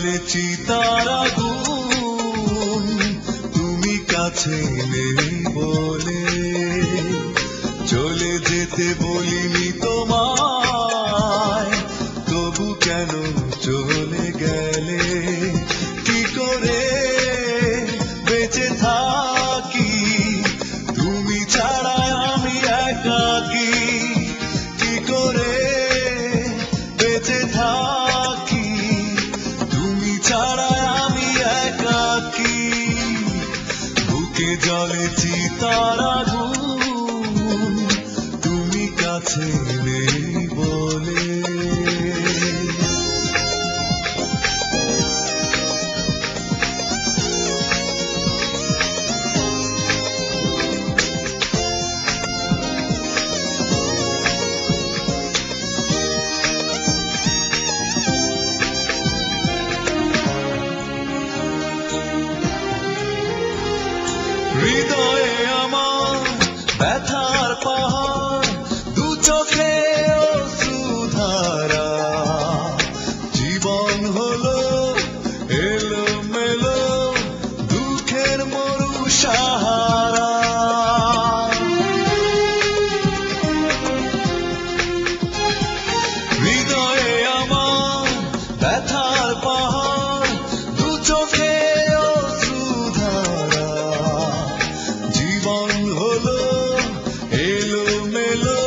জলে চিতার আগুন, তুমি কাছে নেই বলে চলে যেতে বলিনি তোমায়, তবু কেন চলে গেলে? কি করে বেঁচে থাকি তুমি ছাড়া আমি একাকী? কি করে বেঁচে থাকি তুমি ছাড়া আমি একাকী? বুকে জলে চিতার আগুন, তুমি কাছে নেই বলে। হৃদয়ে আমার ব্যথার পাহাড়, দু চোখে অশ্রুধারা, জীবন হলো এলোমেলো দুঃখের মরু সাহারা। হৃদয়ে আমার ব্যথার পাহাড়, দু চোখে অশ্রুধারা, জীবন হলো এলোমেলো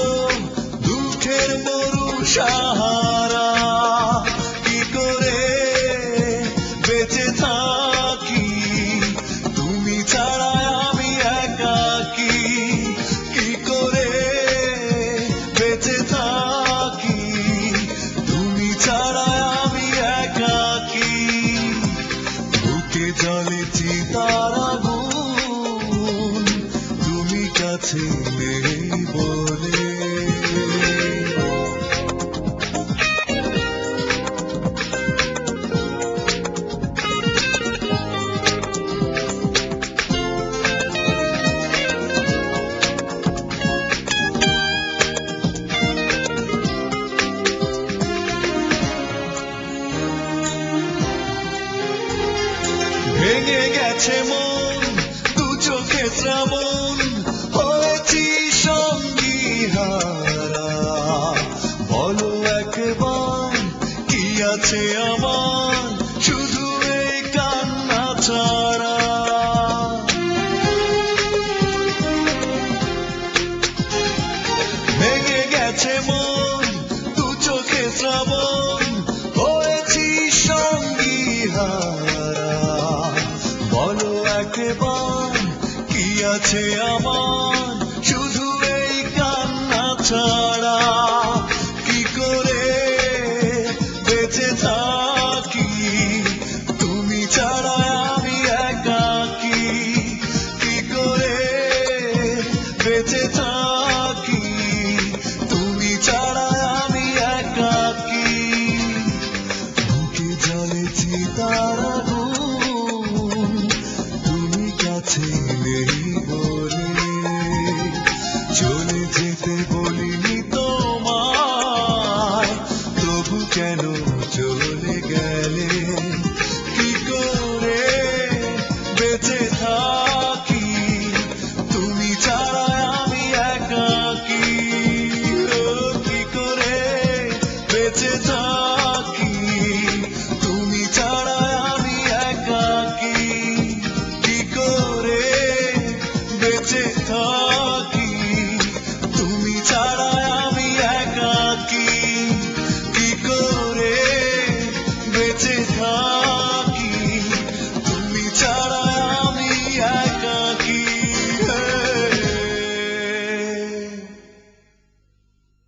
দুঃখের মরু সাহারা। কি করে বেঁচে থাকি তুমি ছাড়া আমি একাকী? কি করে বেঁচে থাকি তুমি ছাড়া আমি একাকী? বুকে জলে চিতার আগুন, তুমি কাছে নেই বলে। ভেঙে গেছে মন, দু চোখে শ্রাবণ, হয়েছি সঙ্গী হারা। বলো একবার কি আছে আমার, শুধু এই কান্না ছাড়া। ভেঙে গেছে মন, দু চোখে শ্রাবণ, হয়েছি সঙ্গী হারা। বলো একবার কি আছে আমার, শুধু এই কান্না ছাড়া।